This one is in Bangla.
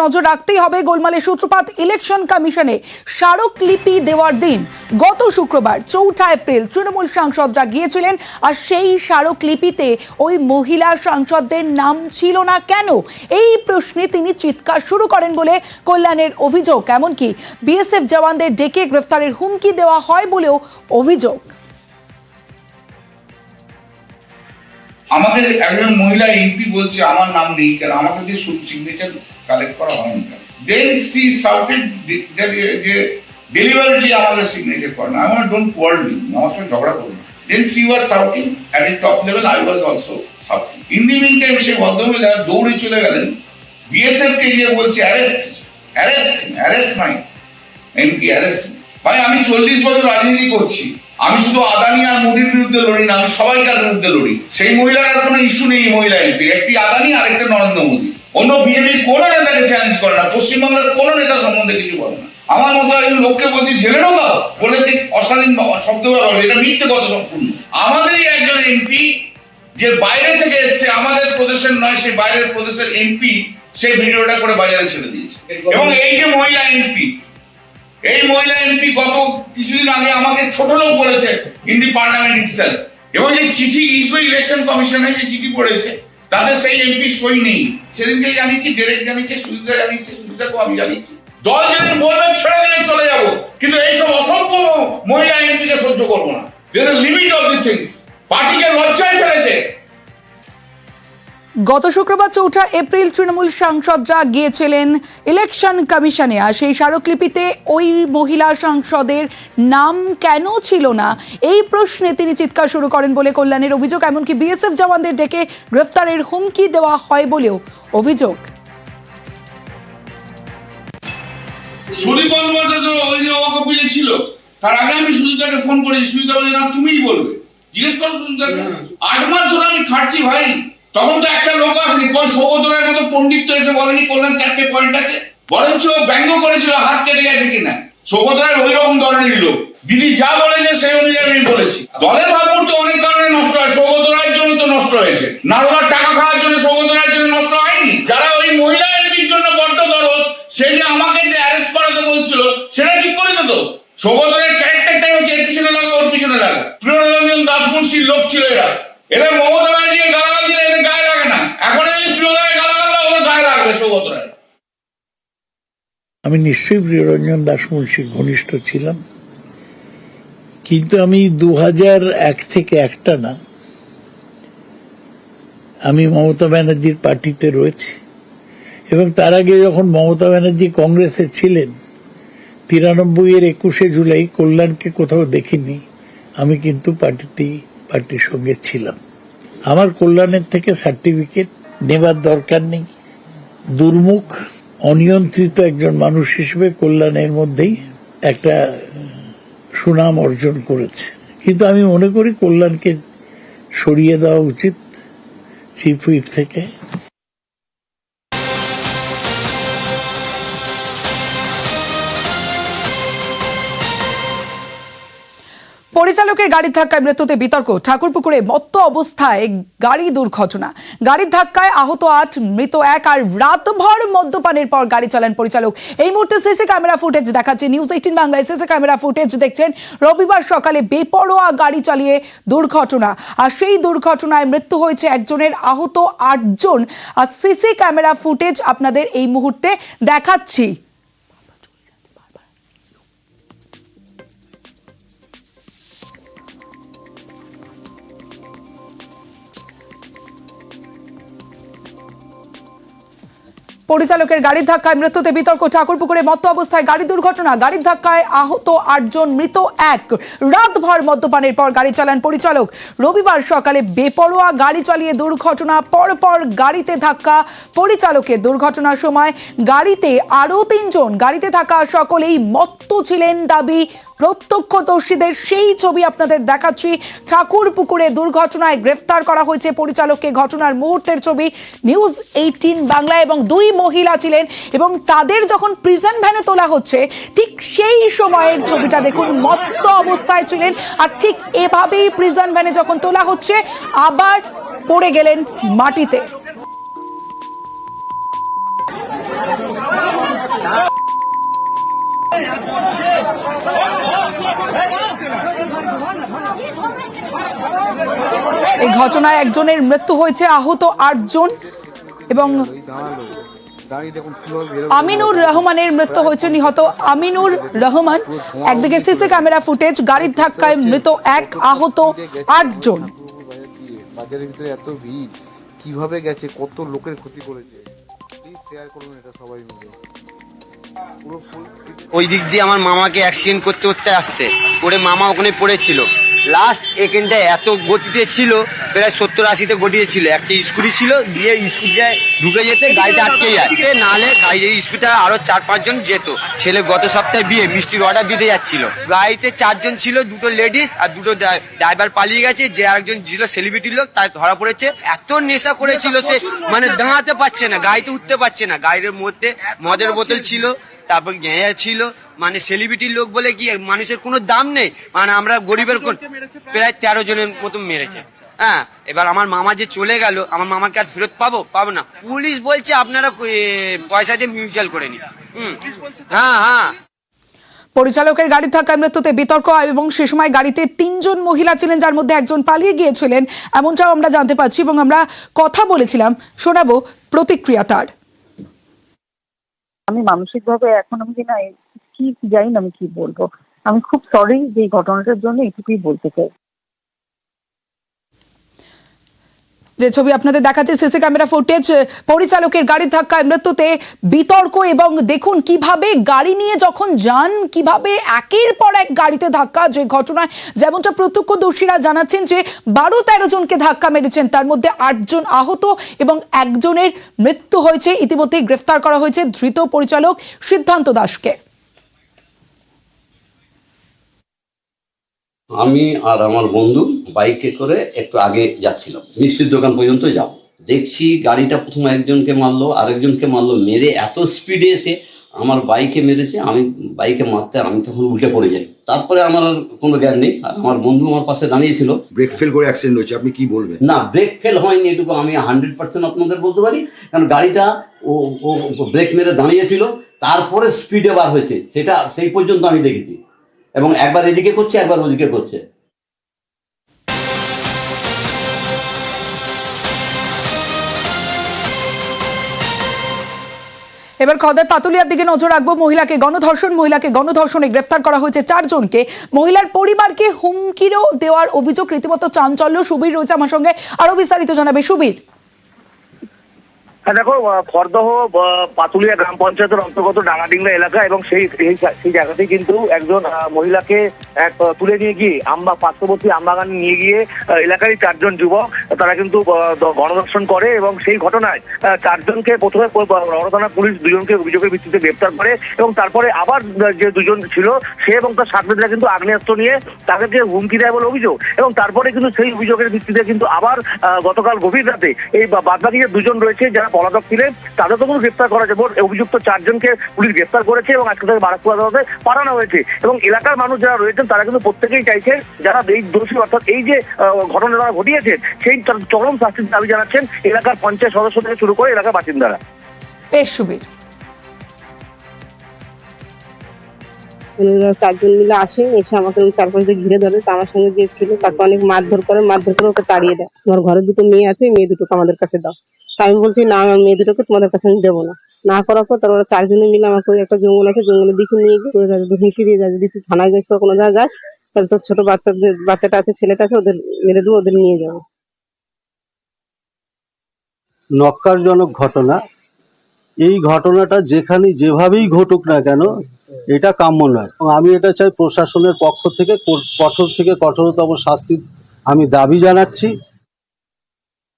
নজর রাখতেই হবে গোলমালের সূত্রপাত ইলেকশন কমিশনে স্মারকলিপি দেওয়ার দিন গত শুক্রবার ৪ এপ্রিল তৃণমূল সাংসদরা গিয়েছিলেন আর সেই স্মারকলিপিতে ওই মহিলা সাংসদদের নাম ছিল না কেন এই প্রশ্নে তিনি চিৎকার শুরু করেন বলে কল্যাণের অভিযোগ। এমনকি বিএসএফ জওয়ানদের ডেকে গ্রেফতারের হুমকি দেওয়া হয় বলেও অভিযোগ। আমাদের একজন মহিলা এমপি বলছে আমার নাম নেই কেন, আমাকে যে সিগনেচার কালেক্ট করা হয়নি কেন। দেন সি শাউটেড যে ডেলিভারিলি আমাকে সিগনেচার করে না। আমার ডোন্ট কোয়ার্ড মি, আমার সঙ্গে ঝগড়া করুন। Then she was shouting at a top level, I was also shouting. In the mean time সেই ভদ্রমহিলা দৌড়ে চলে গেলেন বিএসএফ কে গিয়ে বলছে অ্যারেস্ট মাই এমপি, অ্যারেস্ট। ভাই আমি 40 বছর রাজনীতি করছি, আমি শুধু আদানি আর মোদির বিরুদ্ধে লড়ি না, আমি সবাইকার বিরুদ্ধে লড়ি। সেই মহিলার আর কোনো ইস্যু নেই মহিলা এমপি, একটি আদানি আর একটা নরেন্দ্র মোদী। অন্য বিজেপির কোন নেতাকে চ্যালেঞ্জ করে না, পশ্চিমবাংলার কোন নেতা সম্বন্ধে কিছু বলে না। আমার মতো একজন লোককে বলছি জেলে ঢোকাও, বলেছে অশালীন শব্দ ব্যবহার, এটা মিথ্যে কথা সম্পূর্ণ। আমাদেরই একজন এমপি যে বাইরে থেকে এসছে, আমাদের প্রদেশের নয়, সে বাইরের প্রদেশের এমপি, সেই ভিডিওটা করে বাজারে ছেড়ে দিয়েছে। এবং এই যে মহিলা এমপি, এই মহিলা এমপি গত কিছুদিন আগে আমাকে ছোট লোক বলেছে ইন দি পার্লামেন্ট ইটসেলফ। এবং যে চিঠি ইলেকশন কমিশনে যে চিঠি পড়েছে তাদের সেই এমপি সই নেই। সেদিনকে জানিয়েছি, ডিরেক্ট জানিয়েছি, সুবিধা জানিয়েছি, সুবিধাকেও আমি জানিয়েছি। দল যেদিন বলবেন ছেড়ে দিয়ে চলে যাব, কিন্তু এইসব অসংখ্য মহিলা এমপিকে সহ্য করবো না। There is limit of the things. পার্টিকে লজ্জায় ফেলেছে। গত শুক্রবার ৪ এপ্রিল তৃণমূল সাংসদরা গিয়েছিলেন ইলেকশন কমিশনে আর সেই স্মারকলিপিতে ওই মহিলা সাংসদের নাম কেন ছিল না এই প্রশ্নে তিনি চিৎকার শুরু করেন বলে কল্যাণের অভিযোগ। এমনকি বিএসএফ জওয়ানদের ডেকে গ্রেফতারের হুমকি দেওয়া হয় বলেও অভিযোগ। ছিল তার আগে আমি সুজিতাকে ফোন করেছি, সুজিতা বলে না তুমিই বলবে, জিজ্ঞেস করো সুজিতাকে। 8 মাস ধরে আমি খাটছি ভাই, তখন তো একটা লোক আসেনি। কোন সৌগতরায়ের মতো পণ্ডিত এসে বলেনি কল্যাণ 4টে পয়েন্ট আছে, বরঞ্চ ব্যঙ্গ করেছিল হাত কেটে গেছে কিনা। সৌগতরায় ওই রকম ধরনের লোক, দিদি যা বলেছে সেই অনুযায়ী আমি বলেছি। দলের ভাবমূর্তি অনেক কারণে নষ্ট হয়, সৌগতরায়ের জন্য তো নষ্ট হয়েছে। নারোলার টাকা খাওয়ার জন্য সৌগতরায়ের জন্য নষ্ট হয়নি। যারা ওই মহিলা এমপির জন্য বড্ড দরদ, সেই যে আমাকে যে অ্যারেস্ট করাতে বলছিল সেটা ঠিক করেছে তো। সৌগতরায়ের ক্যারেক্টারটাই হচ্ছে এর পিছনে লাগা, ওর পিছনে লাগা। প্রিয়রঞ্জন দাসমুন্সির লোক ছিল এরা। এরা মমতা ব্যানার্জিকে গালাগাল দিলে এদের গায়ে লাগে না, এখন এই প্রিয়রায় গালাগাল দাও, ওর গায়ে লাগবে সৌগতরায়। আমি নিশ্চয়ই প্রিয়রঞ্জন দাসমুন্সির ঘনিষ্ঠ ছিলাম, কিন্তু আমি 2001 থেকে একটা না, আমি মমতা ব্যানার্জির পার্টিতে রয়েছি। এবং তার আগে যখন মমতা ব্যানার্জি কংগ্রেসে ছিলেন 93-এর 21শে জুলাই কল্যাণকে কোথাও দেখিনি। আমি কিন্তু পার্টির সঙ্গে ছিলাম। আমার কল্যাণের থেকে সার্টিফিকেট নেবার দরকার নেই। দুর্মুখ অনিয়ন্ত্রিত একজন মানুষ হিসেবে কল্যাণের মধ্যেই একটা সুনাম অর্জন করেছে। কিন্তু আমি মনে করি কল্যাণকে সরিয়ে দেওয়া উচিত চিফ হুইপ থেকে। পরিচালকের গাড়ির ধাক্কায় মৃত্যুতে বিতর্ক। ঠাকুরপুকুরে মত্ত অবস্থায় গাড়ি দুর্ঘটনা, গাড়ির ধাক্কায় আহত 8, মৃত 1 আর রাতভর মদ্যপানের পর গাড়ি চালান পরিচালক। এই মুহূর্তে সিসি ক্যামেরা ফুটেজ দেখাচ্ছে নিউজ 18 বাংলায়। সিসি ক্যামেরা ফুটেজ দেখছেন। রবিবার সকালে বেপরোয়া গাড়ি চালিয়ে দুর্ঘটনা, আর সেই দুর্ঘটনায় মৃত্যু হয়েছে একজনের, আহত 8 জন। আর সিসি ক্যামেরা ফুটেজ আপনাদের এই মুহূর্তে দেখাচ্ছি। পরিচালকের গাড়ির ধাক্কায় মৃত্যুতে বিতর্ক। ঠাকুরপুকুরে মত্ত অবস্থায় গাড়ি দুর্ঘটনা, গাড়ির ধাক্কায় আহত 8 জন, মৃত 1। রাতভর মদ্যপানের পর গাড়ি চালান পরিচালক। রবিবার সকালে বেপরোয়া গাড়ি চালিয়ে দুর্ঘটনা, পরপর গাড়িতে ধাক্কা পরিচালকের। দুর্ঘটনার সময় গাড়িতে আরো 3 জন, গাড়িতে থাকা সকলেই মত্ত ছিলেন দাবি প্রত্যক্ষদর্শীদের। সেই ছবি আপনাদের দেখাচ্ছি। ঠাকুরপুকুরে দুর্ঘটনায় গ্রেফতার করা হয়েছে পরিচালককে। ঘটনার মুহূর্তের ছবি নিউজ 18 বাংলা। এবং 2 মহিলা ছিলেন এবং তাদের যখন প্রিজন ভ্যানে তোলা হচ্ছে ঠিক সেই সময়ের ছবিটা দেখুন। মত্ত অবস্থায় ছিলেন আর ঠিক এভাবেই প্রিজন ভ্যানে যখন তোলা হচ্ছে আবার পড়ে গেলেন মাটিতে। এই ঘটনায় একজনের মৃত্যু হয়েছে, আহত 8 জন এবং আমিনুর রহমানের মৃত্যু হয়েছে। নিহত আমিনুর রহমান। একদিকে সিসি ক্যামেরা ফুটেজ, গাড়ির ধাক্কায় মৃত 1, আহত 8 জন। বাজারের ভিতরে এত ভিড়, কিভাবে গেছে, কত লোকের ক্ষতি করেছে, প্লিজ শেয়ার করুন এটা সবাই মিলে। পুরো ফুল ওই দিক দিয়ে আমার মামাকে অ্যাক্সিডেন্ট করতে করতে আসছে, পরে মামা ওখানে পড়েছিল। লাস্ট এখানটায় এত গতিতে ছিল, প্রায় 70-80-তে গতিতে ছিল। একটা স্কুটি ছিল, দিয়ে স্কুটিটায় ঢুকে যেতে গাড়িটা আটকে যায়, নাহলে গাড়ির স্পিডটা আরো 4-5 জন যেত। ছেলে গত সপ্তাহে বিয়ে মিষ্টির অর্ডার দিতে যাচ্ছিল, গাড়িতে 4 জন ছিল, 2টো লেডিস আর 2টো ড্রাইভার পালিয়ে গেছে। যে আরেকজন ছিল সেলিব্রিটি লোক, তাই ধরা পড়েছে। এত নেশা করেছিল সে, মানে দাঁড়াতে পারছে না, গাড়িতে উঠতে পারছে না। গাড়ির মধ্যে মদের বোতল ছিল, তারপর গেঁয়া ছিল। মানে সেলিব্রিটির লোক বলে কি মানুষের কোনো দাম নেই, মানে আমরা গরিবের প্রায় 13 জনের মতো মেরেছে। হ্যাঁ, এবার আমার মামা যে চলে গেল, আমার মামাকে আর ফেরত পাবো না। পুলিশ বলছে আপনারা পয়সা দিয়ে মিউচুয়াল করে নিন। হ্যাঁ। পরিচালকের গাড়ির ধাক্কায় মৃত্যুতে বিতর্ক, এবং সে সময় গাড়িতে 3 জন মহিলা ছিলেন, যার মধ্যে একজন পালিয়ে গিয়েছিলেন, এমনটাও আমরা জানতে পারছি এবং আমরা কথা বলেছিলাম। শোনাবো প্রতিক্রিয়া তার। আমি মানসিকভাবে এখন আমি না কি জানি না আমি কি বলবো। আমি খুব সরি যে এই ঘটনাটার জন্য, এটুকুই বলতে চাই। যে ছবি আপনাদের দেখাচ্ছে সিসি ক্যামেরা ফুটেজ, পরিচালকের গাড়ির ধাক্কায় মৃত্যুতে বিতর্ক, এবং দেখুন কিভাবে গাড়ি নিয়ে যখন যান, কিভাবে একের পর এক গাড়িতে ধাক্কা। যে ঘটনায় যেমনটা প্রত্যক্ষদর্শীরা জানাচ্ছেন যে 12-13 জনকে ধাক্কা মেরেছেন, তার মধ্যে 8 জন আহত এবং একজনের মৃত্যু হয়েছে। ইতিমধ্যেই গ্রেফতার করা হয়েছে ধৃত পরিচালক সিদ্ধান্ত দাসকে। আমি আর আমার বন্ধু বাইকে করে একটু আগে যাচ্ছিলাম, মিষ্টির দোকান পর্যন্ত যাব। দেখছি গাড়িটা প্রথমে একজনকে মারলো, আরেকজনকে মারলো, মেরে এত স্পিডে এসে আমার বাইকে মেরেছে। আমি বাইকে মারতে আমি তখন উল্টে পড়ে যাই। তারপরে আমার আর কোনো জ্ঞান নেই। আর আমার বন্ধু আমার পাশে দাঁড়িয়েছিল। ব্রেক ফেল করে অ্যাক্সিডেন্ট হয়েছে, আপনি কি বলবেন? না, ব্রেক ফেল হয়নি, এটুকু আমি 100% আপনাদের বলতে পারি। কারণ গাড়িটা ও ব্রেক মেরে দাঁড়িয়েছিল, তারপরে স্পিডে বার হয়েছে, সেটা সেই পর্যন্ত আমি দেখেছি। এবং একবার এদিকে করছে, একবার ওদিকে করছে। এবার খোদার পাতুলিয়ার দিকে নজর রাখবো। মহিলাকে গণধর্ষণে গ্রেফতার করা হয়েছে 4 জনকে। মহিলার পরিবারকে হুমকিরও দেওয়ার অভিযোগ, রীতিমতো চাঞ্চল্য। সুবীর রয়েছে আমার সঙ্গে, আরো বিস্তারিত জানাবে সুবীর। দেখো, খড়দহ পাতুলিয়া গ্রাম পঞ্চায়েতের অন্তর্গত ডাঙ্গাডিংলা এলাকা, এবং সেই জায়গাতেই কিন্তু একজন মহিলাকে তুলে নিয়ে গিয়ে পার্শ্ববর্তী আমবাগানে নিয়ে গিয়ে এলাকারই 4 জন যুবক তারা কিন্তু গণধর্ষণ করে। এবং সেই ঘটনায় 4 জনকে প্রথমে রওনা থানা পুলিশ 2 জনকে অভিযোগের ভিত্তিতে গ্রেপ্তার করে, এবং তারপরে আবার যে 2 জন ছিল সে এবং তার সাথীরা কিন্তু আগ্নেয়াস্ত্র নিয়ে তাদেরকে হুমকি দেয় বলে অভিযোগ। এবং তারপরে কিন্তু সেই অভিযোগের ভিত্তিতে কিন্তু আবার গতকাল গভীর রাতে এই বাদবাকি যে 2 জন রয়েছে যারা পলাতক ছিলেন, তাদের তখন গ্রেফতার করা যাবে। অভিযুক্ত 4 জনকে পুলিশ গ্রেফতার করেছে এবং আজকে তাদের বারাকপুর আদালতে পাঠানো হয়েছে। এবং এলাকার মানুষ যারা রয়েছেন তারা কিন্তু প্রত্যেকেই চাইছে যারা এই দোষী, অর্থাৎ এই যে ঘটনা যারা ঘটিয়েছে সেই চরম শাস্তির দাবি জানাচ্ছেন এলাকার পঞ্চায়েত সদস্য থেকে শুরু করে এলাকার বাসিন্দারা। সুবীর, 4 জন মিলে আসে, এসে আমাকে 4-5 দিন ঘিরে ধরে। আমার সঙ্গে যে ছিল তাকে অনেক মারধর করে ওকে তাড়িয়ে দেয়। আমার ঘরে 2টো মেয়ে আছে, মেয়ে 2টোকে আমাদের কাছে দাও। আমি বলছি না, আমার মেয়ে 2টোকে তোমাদের কাছে আমি দেবো না। না করার পর তারা 4 জনে মিলে আমাকে একটা জঙ্গল আছে, জঙ্গলের দিকে নিয়ে গিয়ে হুমকি দিয়ে যায়, যদি তুই থানায় যাস বা কোনো জায়গায় যাস তাহলে তোর ছোট বাচ্চাটা আছে, ছেলেটা আছে, ওদের মেরে দেবো, ওদের নিয়ে যাবো। নক্কারজনক ঘটনা। এই ঘটনাটা যেখানে যেভাবেই ঘটুক না কেন, এটা কাম্য নয়। আমি এটা চাই প্রশাসনের পক্ষ থেকে কঠোর থেকে কঠোরতম শাস্তির আমি দাবি জানাচ্ছি।